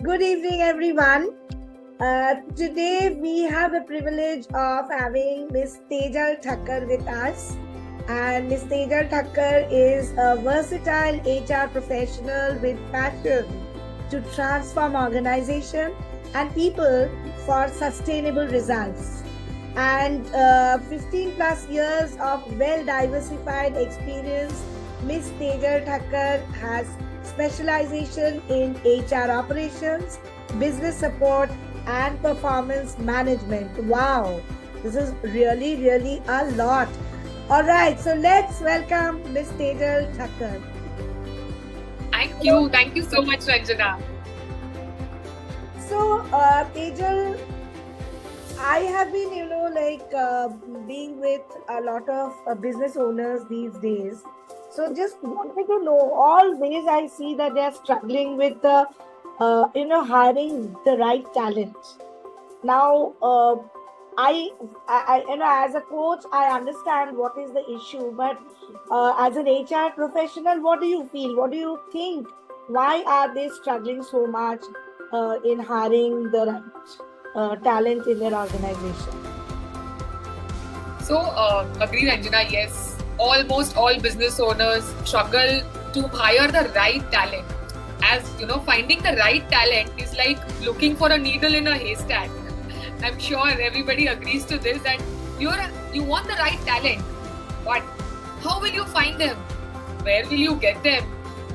Good evening, everyone. Today we have the privilege of having Miss Tejal Thakkar with us. And Miss Tejal Thakkar is a versatile HR professional with passion to transform organization and people for sustainable results. And 15 plus years of well-diversified experience, Miss Tejal Thakkar has specialization in HR operations, business support, and performance management. Wow, this is really a lot. All right, so let's welcome Miss Tejal Thakkar. Thank you. Thank you so much, Ranjana. So, Tejal, I have been, being with a lot of business owners these days. So, just wanted to know. Always, I see that they are struggling with hiring the right talent. Now, as a coach, I understand what is the issue, but as an HR professional, what do you feel? What do you think? Why are they struggling so much in hiring the right talent in their organization? So, agree, Ranjana. Yes, almost all business owners struggle to hire the right talent. As you know, finding the right talent is like looking for a needle in a haystack. I'm sure everybody agrees to this, that you want the right talent, but how will you find them? Where will you get them?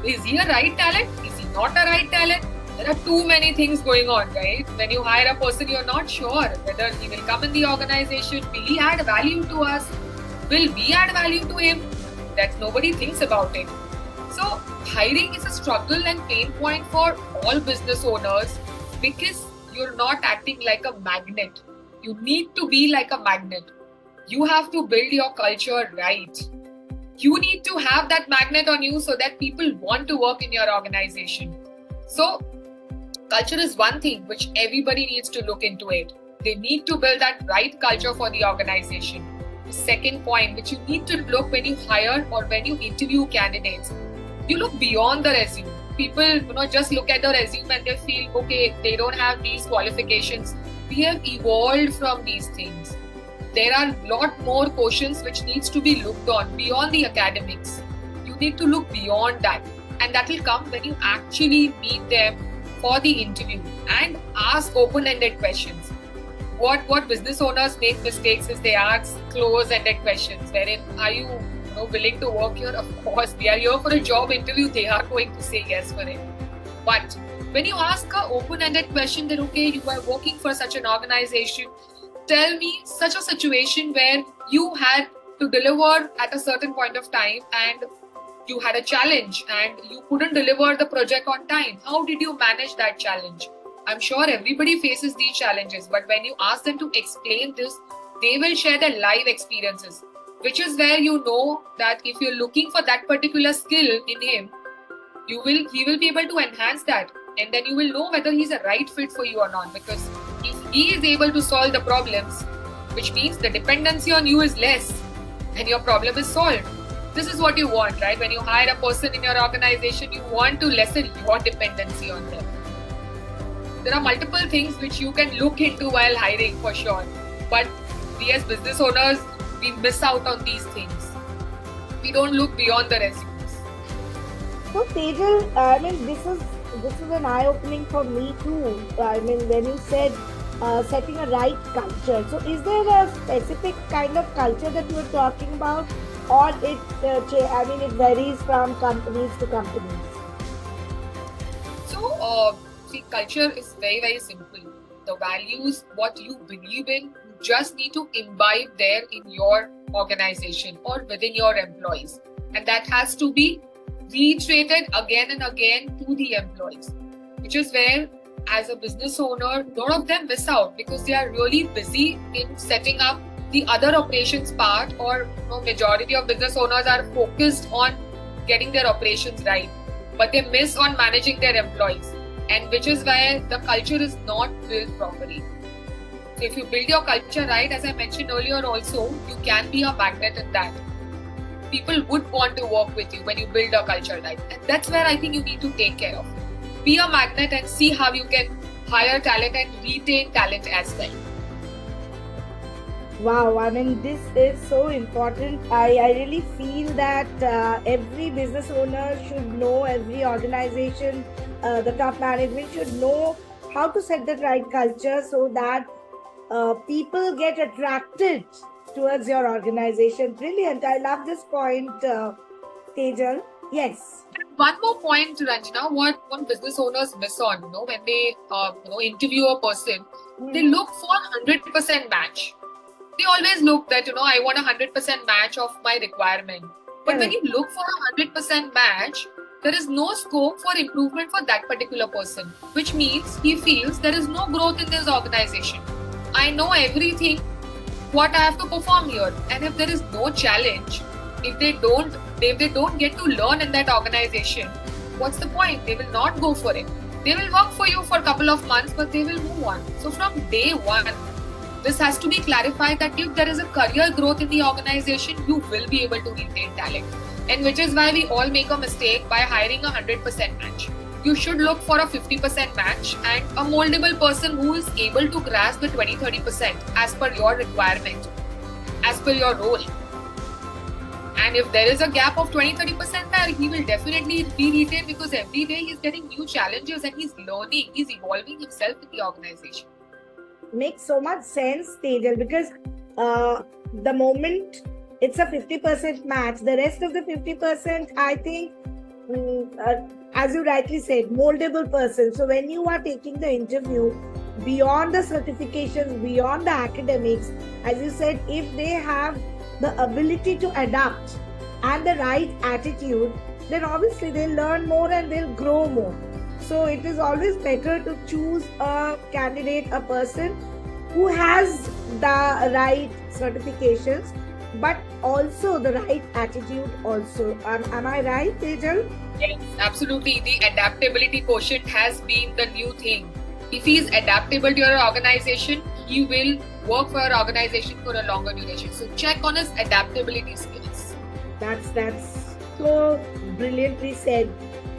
Is he a right talent? Is he not a right talent? There are too many things going on, right? When you hire a person, you're not sure whether he will come in the organization. Will he add value to us? Will we add value to him? That nobody thinks about it. So hiring is a struggle and pain point for all business owners because you're not acting like a magnet. You need to be like a magnet. You have to build your culture right. You need to have that magnet on you so that people want to work in your organization. So culture is one thing which everybody needs to look into it. They need to build that right culture for the organization. The second point which you need to look when you hire or when you interview candidates, you look beyond the resume. People just look at the resume and they feel, okay, they don't have these qualifications. We have evolved from these things. There are a lot more questions which needs to be looked on beyond the academics. You need to look beyond that. And that will come when you actually meet them for the interview and ask open-ended questions. What business owners make mistakes is they ask close-ended questions, wherein are you willing to work here? Of course, we are here for a job interview. They are going to say yes for it. But when you ask an open-ended question that, okay, you are working for such an organization, tell me such a situation where you had to deliver at a certain point of time and you had a challenge and you couldn't deliver the project on time. How did you manage that challenge? I'm sure everybody faces these challenges, but when you ask them to explain this, they will share their live experiences, which is where you know that if you're looking for that particular skill in him, he will be able to enhance that, and then you will know whether he's a right fit for you or not. Because if he is able to solve the problems, which means the dependency on you is less and your problem is solved. This is what you want, right? When you hire a person in your organization, you want to lessen your dependency on them. There are multiple things which you can look into while hiring for sure. But we as business owners, we miss out on these things. We don't look beyond the resumes. So Tejal, I mean, this is an eye-opening for me too. I mean, when you said setting a right culture, so is there a specific kind of culture that you are talking about, or it varies from companies to companies? So, culture is very simple. The values, what you believe in, you just need to imbibe there in your organization or within your employees. And that has to be reiterated again and again to the employees, which is where, as a business owner, a lot of them miss out because they are really busy in setting up the other operations part, or majority of business owners are focused on getting their operations right, but they miss on managing their employees. And which is why the culture is not built properly. So if you build your culture right, as I mentioned earlier also, you can be a magnet in that. People would want to work with you when you build a culture right. And that's where I think you need to take care of. be a magnet and see how you can hire talent and retain talent as well. Wow, I mean, this is so important. I really feel that every business owner should know, every organization, the top management should know how to set the right culture so that people get attracted towards your organization. Brilliant. I love this point, Tejal. Yes. One more point, Ranjana, what business owners miss on, when they interview a person, they look for 100% match. They always look that, I want a 100% match of my requirement. But when you look for a 100% match, there is no scope for improvement for that particular person, which means he feels there is no growth in this organization. I know everything, what I have to perform here. And if there is no challenge, if they don't get to learn in that organization, what's the point? They will not go for it. They will work for you for a couple of months, but they will move on. So from day one, this has to be clarified that if there is a career growth in the organization, you will be able to retain talent. And which is why we all make a mistake by hiring a 100% match. You should look for a 50% match and a moldable person who is able to grasp the 20-30% as per your requirement, as per your role. And if there is a gap of 20-30% there, he will definitely be retained because every day he's getting new challenges and he's learning, he's evolving himself in the organization. Makes so much sense, Tejal, because the moment it's a 50% match, the rest of the 50%, I think, as you rightly said, moldable person. So when you are taking the interview, beyond the certifications, beyond the academics, as you said, if they have the ability to adapt and the right attitude, then obviously they'll learn more and they'll grow more. So it is always better to choose a candidate, a person who has the right certifications, but also the right attitude also. Am I right, Tejal? Yes, absolutely. The adaptability quotient has been the new thing. If he is adaptable to your organization, he will work for your organization for a longer duration. So check on his adaptability skills. That's so brilliantly said.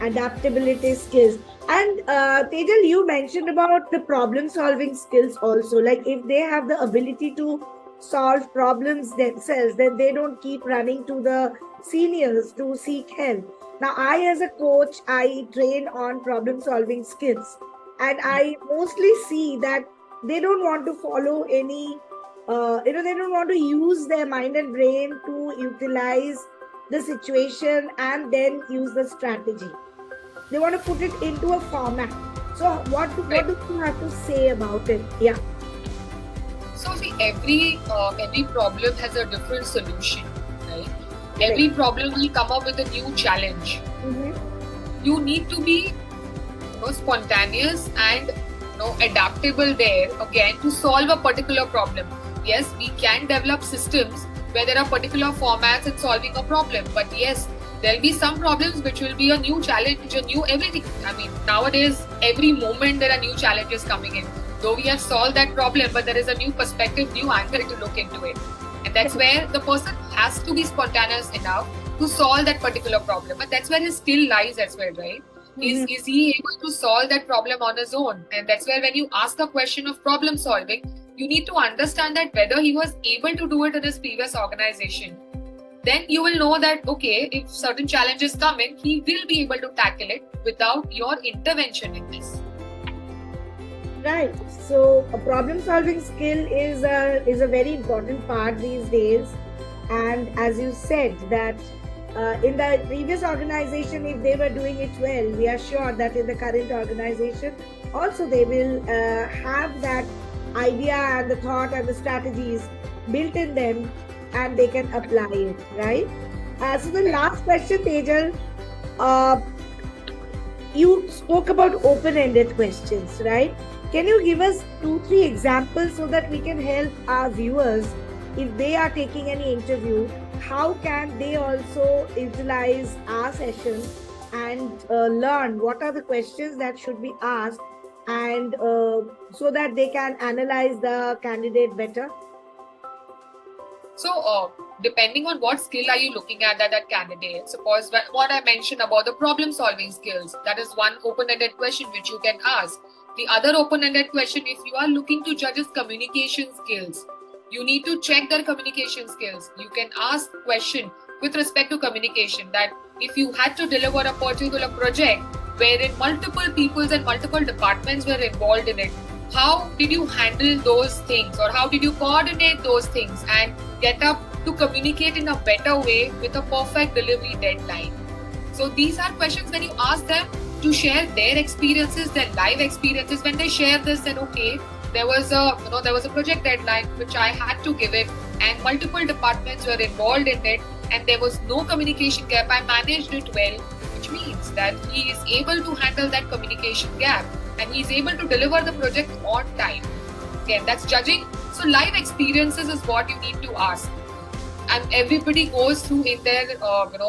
Adaptability skills. And Tejal, you mentioned about the problem solving skills also. Like if they have the ability to solve problems themselves, then they don't keep running to the seniors to seek help. Now, I as a coach, I train on problem solving skills, and I mostly see that they don't want to follow any, they don't want to use their mind and brain to utilize the situation and then use the strategy. They want to put it into a format. So what do you have to say about it? Yeah. So see, every problem has a different solution, right? Every problem will come up with a new challenge. You need to be spontaneous and adaptable there again to solve a particular problem. Yes, we can develop systems where there are particular formats in solving a problem, but yes, there'll be some problems which will be a new challenge, a new everything. I mean, nowadays, every moment there are new challenges coming in. Though we have solved that problem, but there is a new perspective, new angle to look into it. And that's where the person has to be spontaneous enough to solve that particular problem. But that's where his skill lies as well, right? Is he able to solve that problem on his own? And that's where when you ask the question of problem solving, you need to understand that whether he was able to do it in his previous organization. Then you will know that, okay, if certain challenges come in, he will be able to tackle it without your intervention in this. Right. So a problem solving skill is a very important part these days. And as you said that in the previous organization, if they were doing it well, we are sure that in the current organization, also they will have that idea and the thought and the strategies built in them and they can apply it, right? So the last question, Tejal, you spoke about open-ended questions, right? Can you give us 2-3 examples so that we can help our viewers if they are taking any interview? How can they also utilize our session and learn what are the questions that should be asked and so that they can analyze the candidate better? So depending on what skill are you looking at that candidate. Suppose what I mentioned about the problem solving skills, that is one open-ended question which you can ask. The other open-ended question, if you are looking to judge is communication skills, you need to check their communication skills. You can ask question with respect to communication, that if you had to deliver a particular project wherein multiple peoples and multiple departments were involved in it, how did you handle those things, or how did you coordinate those things and get up to communicate in a better way with a perfect delivery deadline? So these are questions when you ask them to share their experiences, their live experiences. When they share this, then okay, there was a project deadline which I had to give it, and multiple departments were involved in it, and there was no communication gap. I managed it well, which means that he is able to handle that communication gap and he is able to deliver the project on time. Again, that's judging. So live experiences is what you need to ask. And everybody goes through in their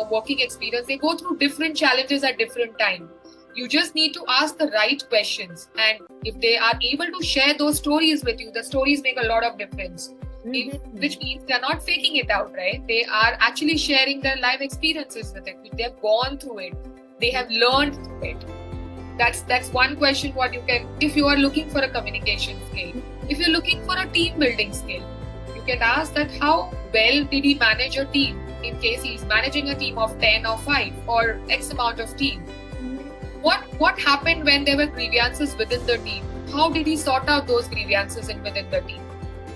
working experience, they go through different challenges at different times. You just need to ask the right questions, and if they are able to share those stories with you, the stories make a lot of difference. Which means they're not faking it out, right? They are actually sharing their life experiences with it. They have gone through it, they have learned through it. That's one question what you can, if you are looking for a communication skill. If you're looking for a team building skill, you can ask that how well did he manage a team, in case he's managing a team of 10 or 5 or X amount of team. What happened when there were grievances within the team? How did he sort out those grievances within the team?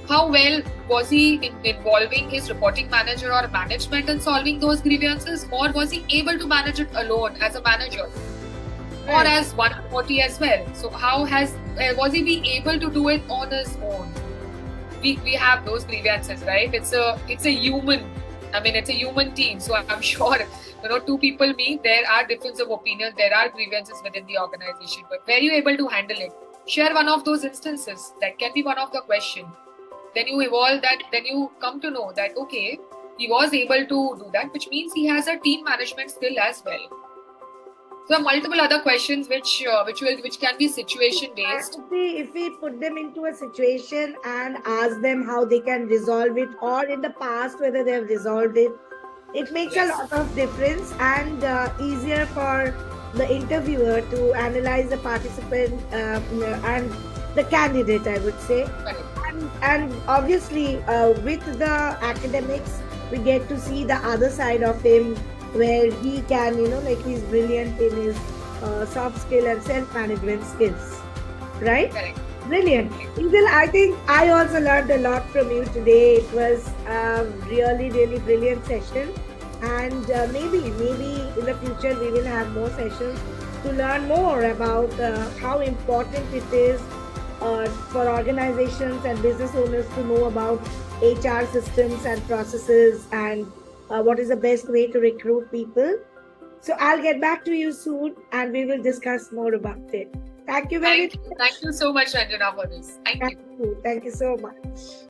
How well was he involving his reporting manager or management in solving those grievances, or was he able to manage it alone as a manager? Or as one reportee as well. So how was he be able to do it on his own? We have those grievances, right? It's a human. It's a human team. So I'm sure two people meet. There are differences of opinion. There are grievances within the organization. But were you able to handle it? Share one of those instances. That can be one of the questions. Then you evolve that. Then you come to know that okay, he was able to do that, which means he has a team management skill as well. So multiple other questions which can be situation based. If we put them into a situation and ask them how they can resolve it, or in the past whether they have resolved it, it makes a lot of difference, and easier for the interviewer to analyze the participant and the candidate, I would say. And obviously with the academics, we get to see the other side of him, where he can, he's brilliant in his soft skill and self-management skills, right? Correct. Brilliant. Tejal, I think I also learned a lot from you today. It was a really, really brilliant session, and maybe in the future we will have more sessions to learn more about how important it is for organizations and business owners to know about HR systems and processes, and what is the best way to recruit people. So I'll get back to you soon and we will discuss more about it. Thank you very much. Thank you so much, Ranjana, for this. Thank you. Thank you so much.